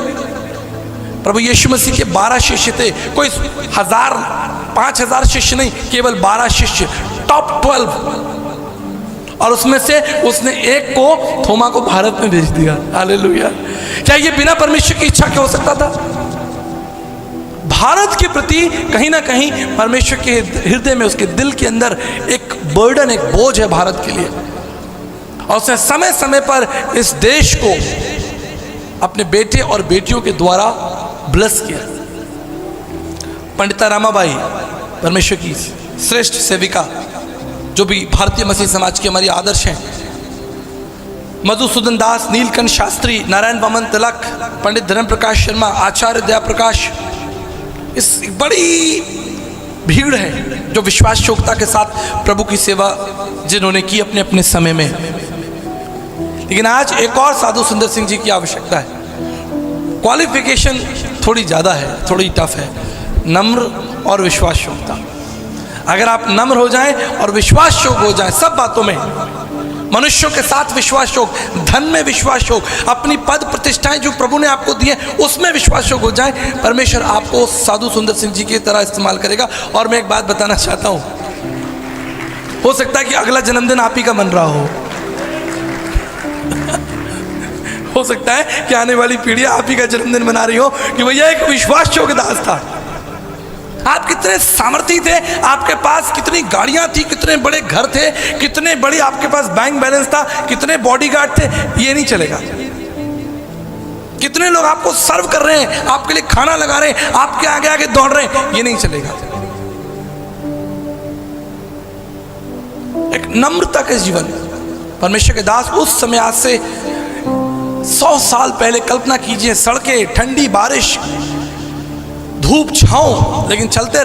Speaker 1: प्रभु यीशु मसीह के 12 शिष्य थे, कोई 1000 5000 शिष्य नहीं, केवल 12 शिष्य, टॉप 12। और उसमें से उसने एक को, थोमा को भारत में भेज दिया। हालेलुया। क्या ये बिना परमेश्वर की इच्छा के हो सकता था? भारत के प्रति कहीं ना कहीं परमेश्वर के हृदय में, उसके दिल के अंदर एक बर्डन, एक बोझ है भारत के लिए। और उसने समय समय पर इस देश को अपने बेटे और बेटियों के द्वारा ब्लेस किया। पंडिता रामाबाई, परमेश्वर की श्रेष्ठ सेविका, जो भी भारतीय मसीह समाज के हमारी आदर्श हैं, मधुसूदन दास, नीलकंठ शास्त्री, नारायण वामन तिलक, पंडित धर्म प्रकाश शर्मा, आचार्य दया प्रकाश, इस बड़ी भीड़ है जो विश्वास योग्यता के साथ प्रभु की सेवा जिन्होंने की अपने अपने समय में। लेकिन आज एक और साधु सुंदर सिंह जी की आवश्यकता है। क्वालिफिकेशन थोड़ी ज़्यादा है, थोड़ी टफ है, नम्र और विश्वास योग्यता। अगर आप नम्र हो जाएं और विश्वास योग्य हो जाएं सब बातों में, मनुष्यों के साथ विश्वास योग्य, धन में विश्वास योग्य, अपनी पद प्रतिष्ठाएं जो प्रभु ने आपको दी है उसमें विश्वास योग्य हो जाए, परमेश्वर आपको साधु सुंदर सिंह जी की तरह इस्तेमाल करेगा। और मैं एक बात बताना चाहता हूं, हो सकता है कि अगला जन्मदिन आप ही का बन रहा हो सकता है कि आने वाली पीढ़ी आप ही का जन्मदिन मना रही हो कि भैया एक विश्वास योग्य दास था। आप कितने सामर्थी थे, आपके पास कितनी गाड़ियां थी, कितने बड़े घर थे, कितने बड़ी आपके पास बैंक बैलेंस था, कितने बॉडीगार्ड थे, ये नहीं चलेगा। कितने लोग आपको सर्व कर रहे हैं, आपके लिए खाना लगा रहे हैं, आपके आगे आगे दौड़ रहे हैं, ये नहीं चलेगा। एक नम्रता का जीवन। परमेश्वर के दास उस समय, आज से 100 साल पहले कल्पना कीजिए, सड़कें, ठंडी बारिश, धूप छांव, लेकिन चलते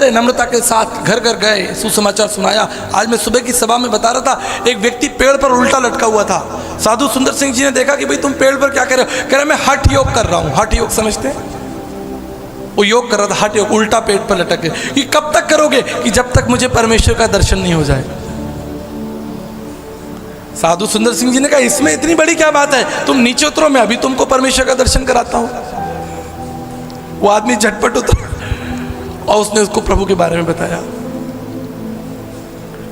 Speaker 1: रहे नम्रता के साथ, घर घर गए, सुसमाचार सुनाया। आज मैं सुबह की सभा में बता रहा था, एक व्यक्ति पेड़ पर उल्टा लटका हुआ था। साधु सुंदर सिंह जी ने देखा कि भाई तुम पेड़ पर क्या कर रहे हो? कह रहे मैं हठ योग कर रहा हूं। हठ योग समझते हैं? वो योग कर रहा था, हठ योग, उल्टा पेट पर लटक के। कि कब तक करोगे? कि जब तक मुझे परमेश्वर का दर्शन नहीं हो जाए। साधु सुंदर सिंह जी ने कहा इसमें इतनी बड़ी क्या बात है, तुम नीचे उतरो, मैं अभी तुमको परमेश्वर का दर्शन कराता हूं। वो आदमी झटपट उतरा और उसने उसको प्रभु के बारे में बताया।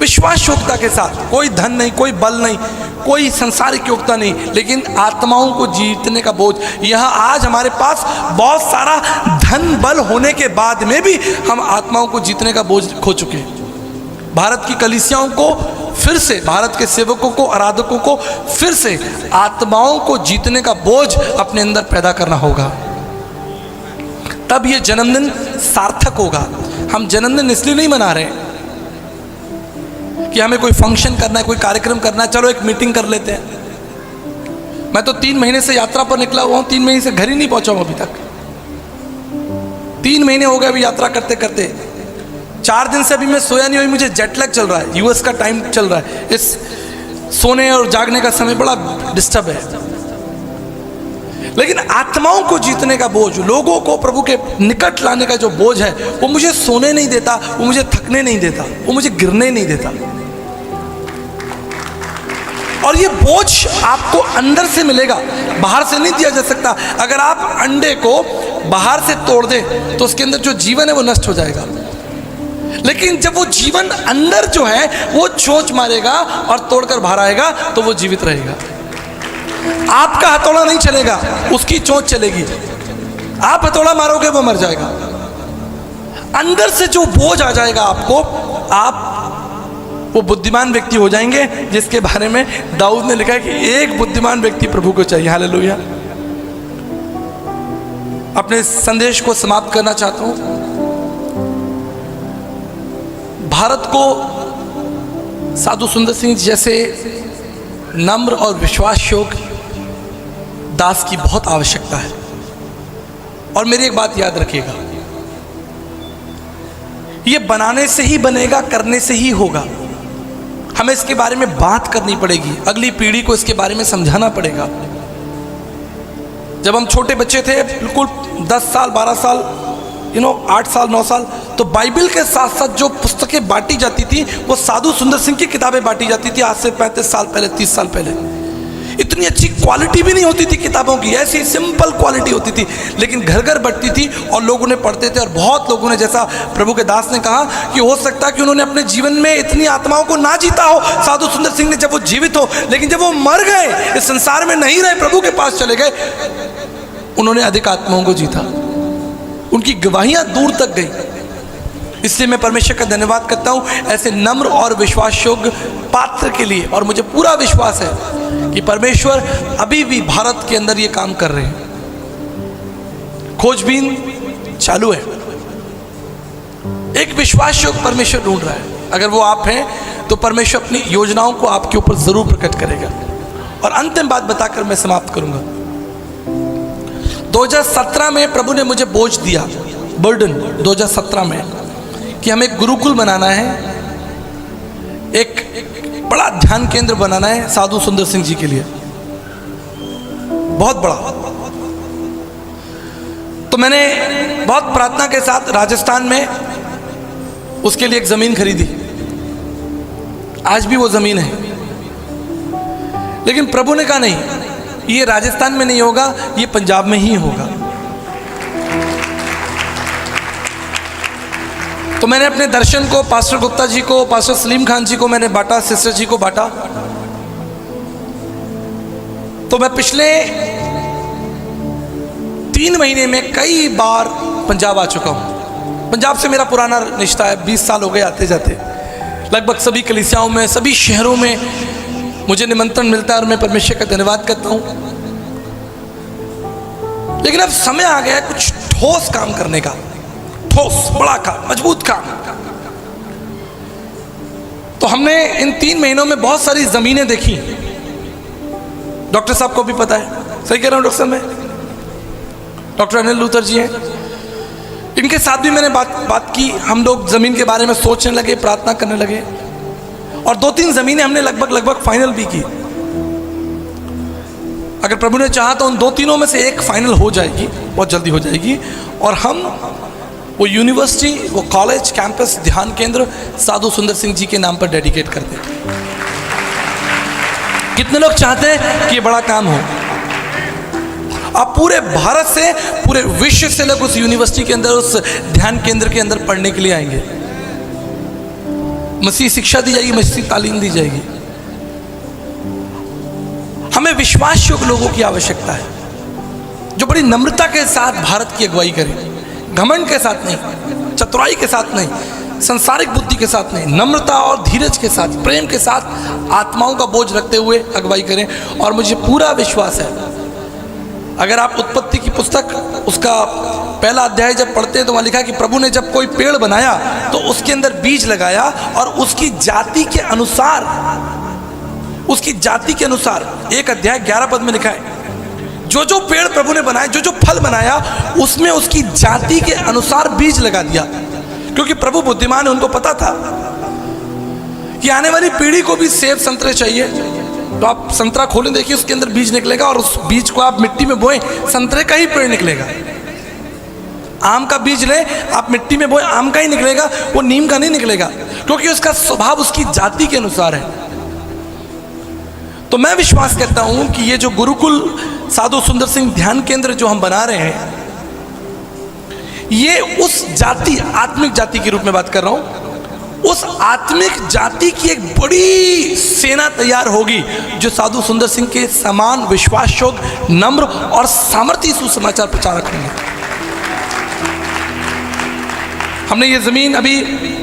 Speaker 1: विश्वास योग्यता के साथ, कोई धन नहीं, कोई बल नहीं, कोई संसारिक योग्यता नहीं, लेकिन आत्माओं को जीतने का बोझ। यहां आज हमारे पास बहुत सारा धन बल होने के बाद में भी हम आत्माओं को जीतने का बोझ खो चुके हैं। भारत की कलीसियाओं को फिर से, भारत के सेवकों को, आराधकों को फिर से आत्माओं को जीतने का बोझ अपने अंदर पैदा करना होगा, तब ये जन्मदिन सार्थक होगा। हम जन्मदिन इसलिए नहीं मना रहे कि हमें कोई फंक्शन करना है, कोई कार्यक्रम करना है, चलो एक मीटिंग कर लेते हैं। मैं तो 3 महीने से यात्रा पर निकला हुआ हूं, 3 महीने से घर ही नहीं पहुंचा हूं अभी तक। 3 महीने हो गए अभी यात्रा करते करते। 4 दिन से अभी मैं सोया नहीं हुई, मुझे जेट लैग चल रहा है, यूएस का टाइम चल रहा है। इस सोने और जागने का समय बड़ा डिस्टर्ब है। लेकिन आत्माओं को जीतने का बोझ, लोगों को प्रभु के निकट लाने का जो बोझ है, वो मुझे सोने नहीं देता, वो मुझे थकने नहीं देता, वो मुझे गिरने नहीं देता। और ये बोझ आपको अंदर से मिलेगा, बाहर से नहीं दिया जा सकता। अगर आप अंडे को बाहर से तोड़ दें तो उसके अंदर जो जीवन है वो नष्ट हो जाएगा, लेकिन जब वो जीवन अंदर जो है वो चोंच मारेगा और तोड़कर बाहर आएगा तो वो जीवित रहेगा। आपका हथौड़ा नहीं चलेगा, उसकी चोंच चलेगी। आप हथौड़ा मारोगे वो मर जाएगा। अंदर से जो बोझ आ जाएगा आपको, आप वो बुद्धिमान व्यक्ति हो जाएंगे जिसके बारे में दाऊद ने लिखा कि एक बुद्धिमान व्यक्ति प्रभु को चाहिए। हालेलुया। अपने संदेश को समाप्त करना चाहता हूं। भारत को साधु सुंदर सिंह जैसे नम्र और विश्वास योग्य दास की बहुत आवश्यकता है। और मेरी एक बात याद रखिएगा, ये बनाने से ही बनेगा, करने से ही होगा। हमें इसके बारे में बात करनी पड़ेगी, अगली पीढ़ी को इसके बारे में समझाना पड़ेगा। जब हम छोटे बच्चे थे, बिल्कुल 10 साल 12 साल 8 साल 9 साल, तो बाइबल के साथ साथ जो पुस्तकें बांटी जाती थी वो साधु सुंदर सिंह की किताबें बांटी जाती थी। आज से 35 साल पहले, 30 साल पहले इतनी अच्छी क्वालिटी भी नहीं होती थी किताबों की, ऐसी सिंपल क्वालिटी होती थी, लेकिन घर घर बंटती थी और लोग उन्हें पढ़ते थे। और बहुत लोगों ने, जैसा प्रभु के दास ने कहा कि हो सकता है कि उन्होंने अपने जीवन में इतनी आत्माओं को ना जीता हो साधु सुंदर सिंह ने, जब वो जीवित हो, लेकिन जब वो मर गए, इस संसार में नहीं रहे, प्रभु के पास चले गए, उन्होंने अधिक आत्माओं को जीता। उनकी गवाहियां दूर तक गई। इसलिए मैं परमेश्वर का धन्यवाद करता हूं ऐसे नम्र और विश्वास योग्य पात्र के लिए। और मुझे पूरा विश्वास है कि परमेश्वर अभी भी भारत के अंदर ये काम कर रहे हैं। खोजबीन चालू है, एक विश्वास योग्य परमेश्वर ढूंढ रहा है। अगर वो आप हैं तो परमेश्वर अपनी योजनाओं को आपके ऊपर जरूर प्रकट करेगा। और अंतिम बात बताकर मैं समाप्त करूंगा। 2017 में प्रभु ने मुझे बोझ दिया, बर्डन 2017 में, कि हमें एक गुरुकुल बनाना है, एक बड़ा ध्यान केंद्र बनाना है साधु सुंदर सिंह जी के लिए, बहुत बड़ा। तो मैंने बहुत प्रार्थना के साथ राजस्थान में उसके लिए एक जमीन खरीदी। आज भी वो जमीन है, लेकिन प्रभु ने कहा नहीं, ये राजस्थान में नहीं होगा, ये पंजाब में ही होगा। तो मैंने अपने दर्शन को पास्टर गुप्ता जी को, पास्टर सलीम खान जी को मैंने बांटा, सिस्टर जी को बांटा। तो मैं पिछले 3 महीने में कई बार पंजाब आ चुका हूं। पंजाब से मेरा पुराना रिश्ता है, 20 साल हो गए आते जाते। लगभग सभी कलीसियाओं में, सभी शहरों में मुझे निमंत्रण मिलता है और मैं परमेश्वर का धन्यवाद करता हूं। लेकिन अब समय आ गया है कुछ ठोस काम करने का, ठोस, बड़ा काम, मजबूत काम। तो हमने इन 3 महीनों में बहुत सारी जमीनें देखी। डॉक्टर साहब को भी पता है, सही कह रहा हूं डॉक्टर साहब? मैं डॉक्टर अनिल लूथर जी हैं, इनके साथ भी मैंने बात की। हम लोग जमीन के बारे में सोचने लगे, प्रार्थना करने लगे, और 2-3 जमीनें हमने लगभग फाइनल भी की। अगर प्रभु ने चाहा तो उन 2-3 में से एक फाइनल हो जाएगी, बहुत जल्दी हो जाएगी, और हम वो यूनिवर्सिटी, वो कॉलेज, कैंपस, ध्यान केंद्र साधु सुंदर सिंह जी के नाम पर डेडिकेट कर दें। कितने लोग चाहते हैं कि ये बड़ा काम हो? आप पूरे भारत से, पूरे विश्व से लोग उस यूनिवर्सिटी के अंदर, उस ध्यान केंद्र के अंदर पढ़ने के लिए आएंगे। मसीह शिक्षा दी जाएगी, मसीह तालीम दी जाएगी। हमें विश्वास योग्य लोगों की आवश्यकता है जो बड़ी नम्रता के साथ भारत की अगुवाई करें, घमंड के साथ नहीं, चतुराई के साथ नहीं, संसारिक बुद्धि के साथ नहीं, नम्रता और धीरज के साथ, प्रेम के साथ आत्माओं का बोझ रखते हुए अगुवाई करें। और मुझे पूरा विश्वास है, अगर आप उत्पत्ति की पुस्तक उसका पहला अध्याय जब पढ़ते हैं तो वहाँ लिखा है कि प्रभु ने जब कोई पेड़ बनाया तो उसके अंदर बीज लगाया और उसकी जाति के अनुसार, उसकी जाति के अनुसार, 1 अध्याय 11 पद में लिखा है, जो जो पेड़ प्रभु ने बनाए, जो जो फल बनाया, उसमें उसकी जाति के अनुसार बीज लगा दिया। क्योंकि प्रभु बुद्धिमान है, उनको पता था कि आने वाली पीढ़ी को भी सेब संतरे चाहिए। तो आप संतरा खोलें, देखिए उसके अंदर बीज निकलेगा, और उस बीज को आप मिट्टी में बोएं, संतरे का ही पेड़ निकलेगा। आम का बीज ले, आप मिट्टी में बोएं, आम का ही निकलेगा, वो नीम का नहीं निकलेगा, क्योंकि उसका स्वभाव उसकी जाति के अनुसार है। तो मैं विश्वास करता हूं कि ये जो गुरुकुल साधु सुंदर सिंह ध्यान केंद्र जो हम बना रहे हैं, ये उस जाति, आत्मिक जाति के रूप में बात कर रहा हूं, उस आत्मिक जाति की एक बड़ी सेना तैयार होगी जो साधु सुंदर सिंह के समान विश्वास योग्य, नम्र और सामर्थ्य सुसमाचार प्रचारक होंगे। हमने ये ज़मीन अभी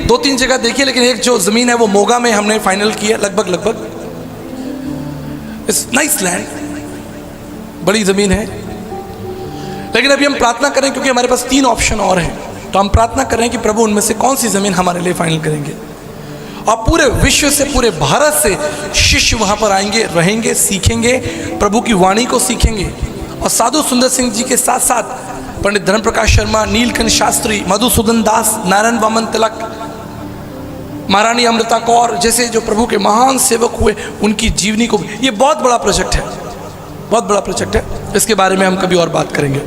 Speaker 1: 2-3 जगह देखी, लेकिन एक जो ज़मीन है वो मोगा में हमने फाइनल की है, लगभग इट्स नाइस लैंड, बड़ी ज़मीन है। लेकिन अभी हम प्रार्थना करें, क्योंकि हमारे पास 3 ऑप्शन और हैं, तो हम प्रार्थना कर रहे हैं कि प्रभु उनमें से कौन सी ज़मीन हमारे लिए फाइनल करेंगे। और पूरे विश्व से, पूरे भारत से शिष्य वहाँ पर आएंगे, रहेंगे, सीखेंगे, प्रभु की वाणी को सीखेंगे। और साधु सुंदर सिंह जी के साथ साथ पंडित धर्म प्रकाश शर्मा, नीलकंठ शास्त्री, मधुसूदन दास, नारायण वामन तिलक, महारानी अमृता कौर जैसे जो प्रभु के महान सेवक हुए, उनकी जीवनी को, ये बहुत बड़ा प्रोजेक्ट है, बहुत बड़ा प्रोजेक्ट है। इसके बारे में हम कभी और बात करेंगे।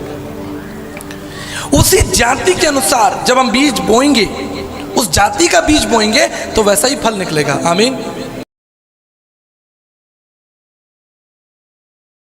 Speaker 1: उसी जाति के अनुसार जब हम बीज बोएंगे, उस जाति का बीज बोएंगे तो वैसा ही फल निकलेगा। आमीन।